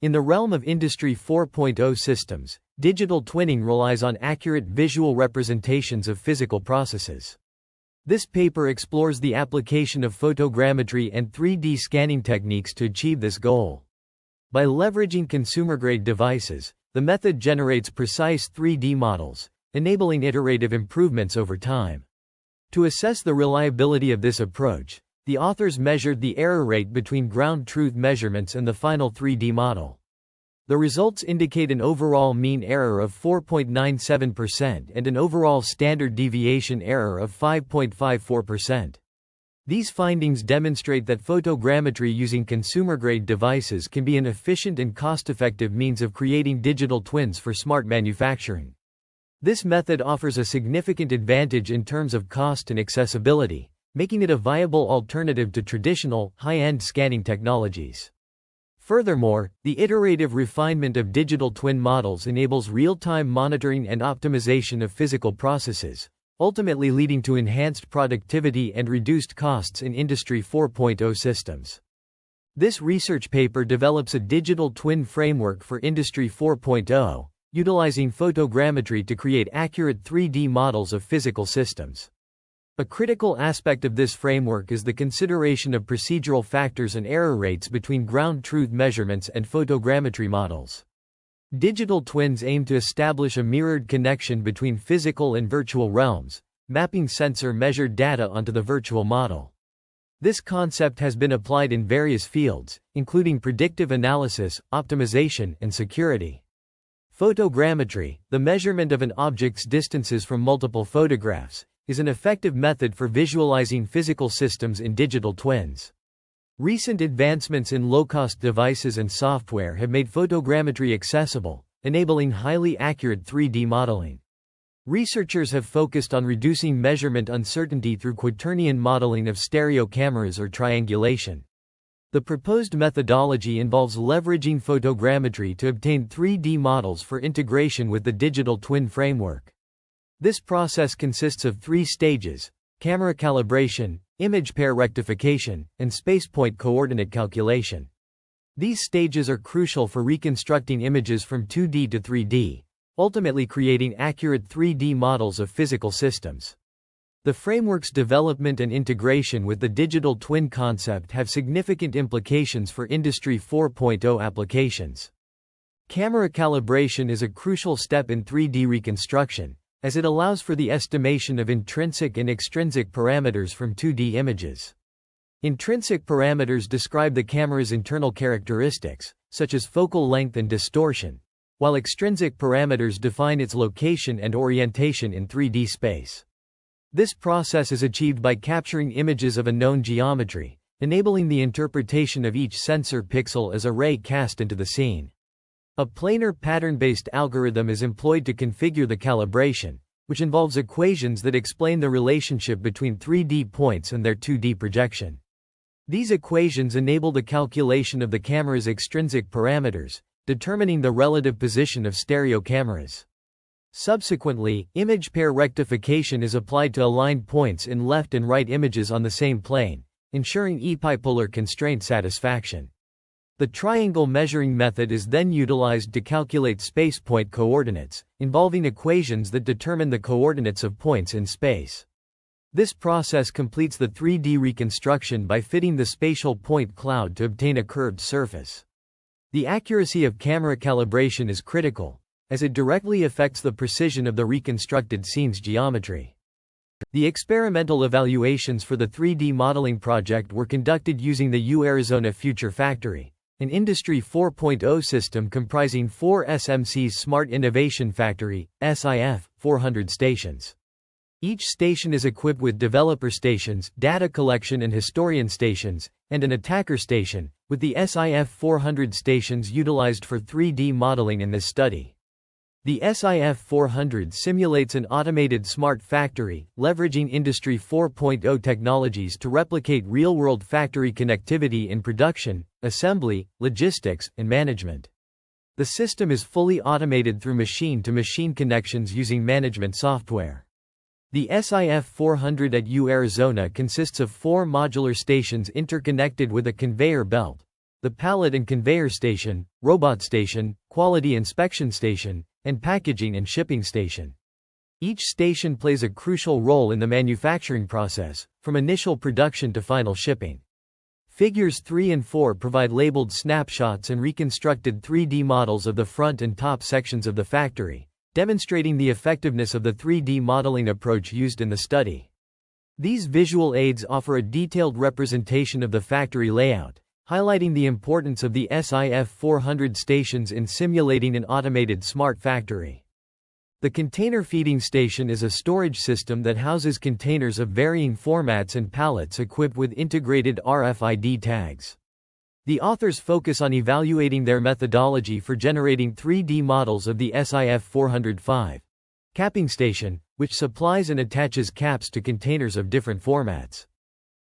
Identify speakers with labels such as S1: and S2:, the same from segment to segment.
S1: In the realm of Industry 4.0 systems, digital twinning relies on accurate visual representations of physical processes. This paper explores the application of photogrammetry and 3D scanning techniques to achieve this goal. By leveraging consumer-grade devices, the method generates precise 3D models, enabling iterative improvements over time. To assess the reliability of this approach, the authors measured the error rate between ground truth measurements and the final 3D model. The results indicate an overall mean error of 4.97% and an overall standard deviation error of 5.54%. These findings demonstrate that photogrammetry using consumer-grade devices can be an efficient and cost-effective means of creating digital twins for smart manufacturing. This method offers a significant advantage in terms of cost and accessibility, making it a viable alternative to traditional, high-end scanning technologies. Furthermore, the iterative refinement of digital twin models enables real-time monitoring and optimization of physical processes, ultimately leading to enhanced productivity and reduced costs in Industry 4.0 systems. This research paper develops a digital twin framework for Industry 4.0, utilizing photogrammetry to create accurate 3D models of physical systems. A critical aspect of this framework is the consideration of procedural factors and error rates between ground truth measurements and photogrammetry models. Digital twins aim to establish a mirrored connection between physical and virtual realms, mapping sensor-measured data onto the virtual model. This concept has been applied in various fields, including predictive analysis, optimization, and security. Photogrammetry, the measurement of an object's distances from multiple photographs, is an effective method for visualizing physical systems in digital twins. Recent advancements in low-cost devices and software have made photogrammetry accessible, enabling highly accurate 3D modeling. Researchers have focused on reducing measurement uncertainty through quaternion modeling of stereo cameras or triangulation. The proposed methodology involves leveraging photogrammetry to obtain 3D models for integration with the digital twin framework. This process consists of 3 stages: camera calibration, image pair rectification, and space point coordinate calculation. These stages are crucial for reconstructing images from 2D to 3D, ultimately creating accurate 3D models of physical systems. The framework's development and integration with the digital twin concept have significant implications for Industry 4.0 applications. Camera calibration is a crucial step in 3D reconstruction, as it allows for the estimation of intrinsic and extrinsic parameters from 2D images. Intrinsic parameters describe the camera's internal characteristics, such as focal length and distortion, while extrinsic parameters define its location and orientation in 3D space. This process is achieved by capturing images of a known geometry, enabling the interpretation of each sensor pixel as a ray cast into the scene. A planar pattern-based algorithm is employed to configure the calibration, which involves equations that explain the relationship between 3D points and their 2D projection. These equations enable the calculation of the camera's extrinsic parameters, determining the relative position of stereo cameras. Subsequently, image pair rectification is applied to align points in left and right images on the same plane, ensuring epipolar constraint satisfaction. The triangle measuring method is then utilized to calculate space point coordinates, involving equations that determine the coordinates of points in space. This process completes the 3D reconstruction by fitting the spatial point cloud to obtain a curved surface. The accuracy of camera calibration is critical, as it directly affects the precision of the reconstructed scene's geometry. The experimental evaluations for the 3D modeling project were conducted using the Yu-Arizona Future Factory, an Industry 4.0 system comprising 4 SMC's Smart Innovation Factory (SIF) 400 stations. Each station is equipped with developer stations, data collection and historian stations, and an attacker station, with the SIF 400 stations utilized for 3D modeling in this study. The SIF 400 simulates an automated smart factory, leveraging Industry 4.0 technologies to replicate real-world factory connectivity in production, assembly, logistics, and management. The system is fully automated through machine-to-machine connections using management software. The SIF 400 at Yu-Arizona consists of 4 modular stations interconnected with a conveyor belt, the pallet and conveyor station, robot station, quality inspection station, and packaging and shipping station. Each station plays a crucial role in the manufacturing process, from initial production to final shipping. Figures 3 and 4 provide labeled snapshots and reconstructed 3D models of the front and top sections of the factory, demonstrating the effectiveness of the 3D modeling approach used in the study. These visual aids offer a detailed representation of the factory layout, highlighting the importance of the SIF 400 stations in simulating an automated smart factory. The container feeding station is a storage system that houses containers of varying formats and pallets equipped with integrated RFID tags. The authors focus on evaluating their methodology for generating 3D models of the SIF 405 capping station, which supplies and attaches caps to containers of different formats.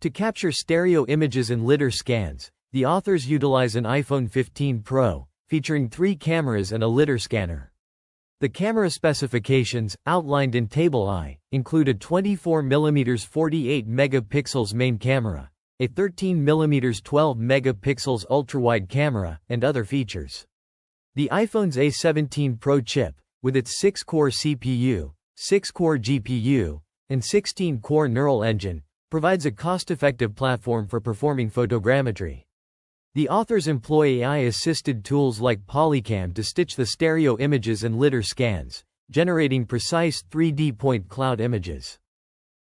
S1: To capture stereo images and litter scans, the authors utilize an iPhone 15 Pro, featuring 3 cameras and a litter scanner. The camera specifications, outlined in Table I, include a 24mm 48 megapixels main camera, a 13mm 12 megapixels ultrawide camera, and other features. The iPhone's A17 Pro chip, with its 6-core CPU, 6-core GPU, and 16-core neural engine, provides a cost-effective platform for performing photogrammetry. The authors employ AI-assisted tools like Polycam to stitch the stereo images and litter scans, generating precise 3D point cloud images.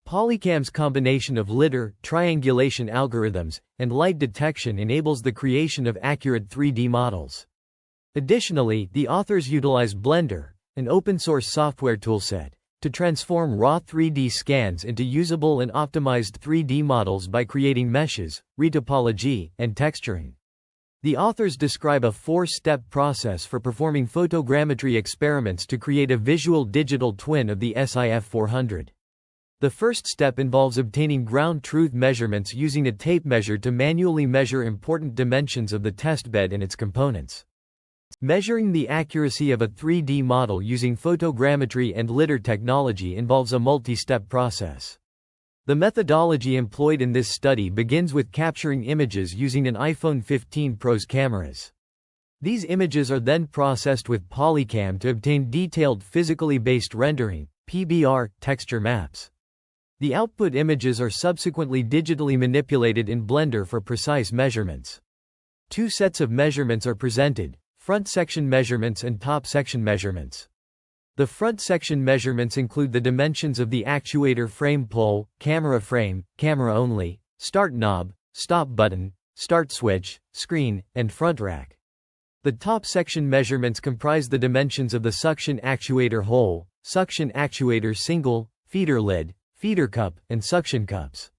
S1: Polycam's combination of litter, triangulation algorithms, and light detection enables the creation of accurate 3D models. Additionally, the authors utilize Blender, an open-source software toolset, to transform raw 3D scans into usable and optimized 3D models by creating meshes, retopology, and texturing. The authors describe a 4-step process for performing photogrammetry experiments to create a visual digital twin of the SIF 400. The first step involves obtaining ground truth measurements using a tape measure to manually measure important dimensions of the testbed and its components. Measuring the accuracy of a 3D model using photogrammetry and litter technology involves a multi-step process. The methodology employed in this study begins with capturing images using an iPhone 15 Pro's cameras. These images are then processed with Polycam to obtain detailed physically based rendering, PBR, texture maps. The output images are subsequently digitally manipulated in Blender for precise measurements. 2 sets of measurements are presented: front section measurements and top section measurements. The front section measurements include the dimensions of the actuator frame pull, camera frame, camera only, start knob, stop button, start switch, screen, and front rack. The top section measurements comprise the dimensions of the suction actuator hole, suction actuator single, feeder lid, feeder cup, and suction cups.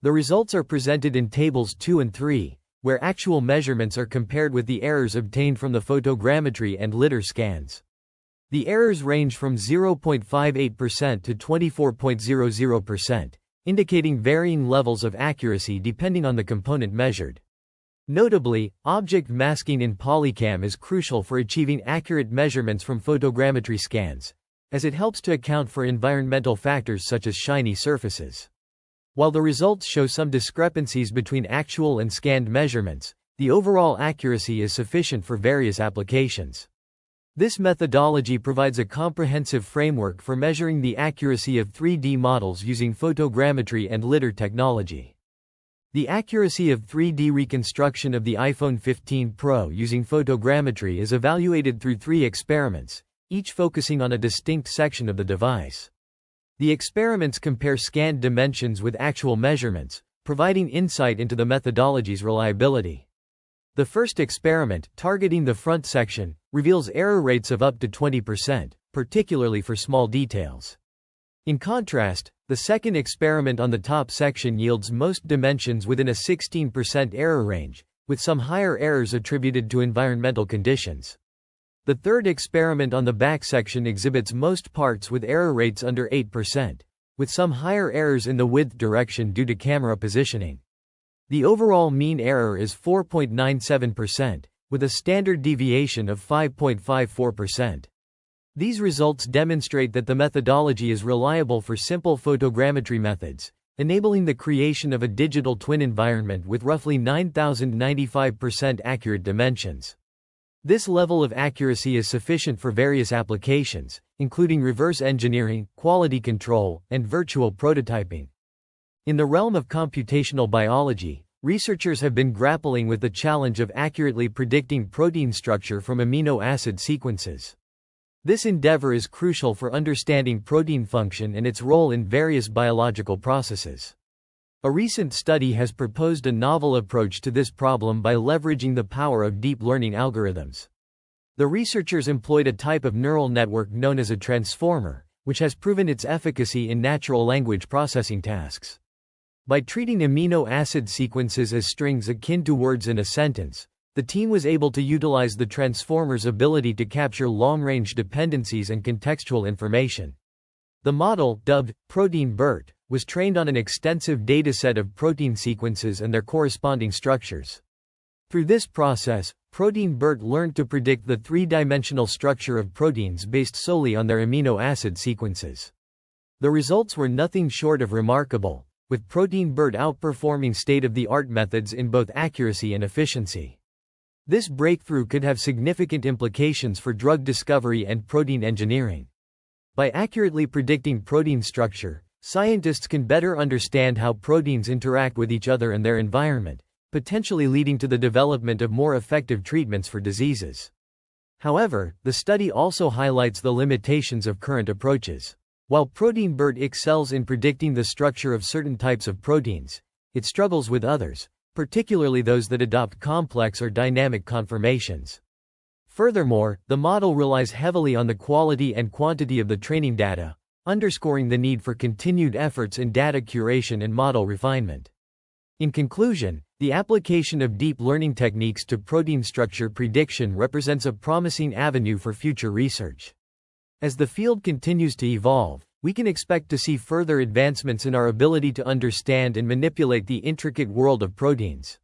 S1: The results are presented in tables 2 and 3, where actual measurements are compared with the errors obtained from the photogrammetry and litter scans. The errors range from 0.58% to 24.00%, indicating varying levels of accuracy depending on the component measured. Notably, object masking in Polycam is crucial for achieving accurate measurements from photogrammetry scans, as it helps to account for environmental factors such as shiny surfaces. While the results show some discrepancies between actual and scanned measurements, the overall accuracy is sufficient for various applications. This methodology provides a comprehensive framework for measuring the accuracy of 3D models using photogrammetry and litter technology. The accuracy of 3D reconstruction of the iPhone 15 Pro using photogrammetry is evaluated through 3 experiments, each focusing on a distinct section of the device. The experiments compare scanned dimensions with actual measurements, providing insight into the methodology's reliability. The first experiment, targeting the front section, reveals error rates of up to 20%, particularly for small details. In contrast, the second experiment on the top section yields most dimensions within a 16% error range, with some higher errors attributed to environmental conditions. The third experiment on the back section exhibits most parts with error rates under 8%, with some higher errors in the width direction due to camera positioning. The overall mean error is 4.97%, with a standard deviation of 5.54%. These results demonstrate that the methodology is reliable for simple photogrammetry methods, enabling the creation of a digital twin environment with roughly 9,095% accurate dimensions. This level of accuracy is sufficient for various applications, including reverse engineering, quality control, and virtual prototyping. In the realm of computational biology, researchers have been grappling with the challenge of accurately predicting protein structure from amino acid sequences. This endeavor is crucial for understanding protein function and its role in various biological processes. A recent study has proposed a novel approach to this problem by leveraging the power of deep learning algorithms. The researchers employed a type of neural network known as a transformer, which has proven its efficacy in natural language processing tasks. By treating amino acid sequences as strings akin to words in a sentence, the team was able to utilize the transformer's ability to capture long-range dependencies and contextual information. The model, dubbed Protein BERT, was trained on an extensive dataset of protein sequences and their corresponding structures. Through this process, Protein BERT learned to predict the three-dimensional structure of proteins based solely on their amino acid sequences. The results were nothing short of remarkable, with Protein BERT outperforming state-of-the-art methods in both accuracy and efficiency. This breakthrough could have significant implications for drug discovery and protein engineering. By accurately predicting protein structure, scientists can better understand how proteins interact with each other and their environment, potentially leading to the development of more effective treatments for diseases. However, the study also highlights the limitations of current approaches. While Protein BERT excels in predicting the structure of certain types of proteins, it struggles with others, particularly those that adopt complex or dynamic conformations. Furthermore, the model relies heavily on the quality and quantity of the training data, underscoring the need for continued efforts in data curation and model refinement. In conclusion, the application of deep learning techniques to protein structure prediction represents a promising avenue for future research. As the field continues to evolve, we can expect to see further advancements in our ability to understand and manipulate the intricate world of proteins.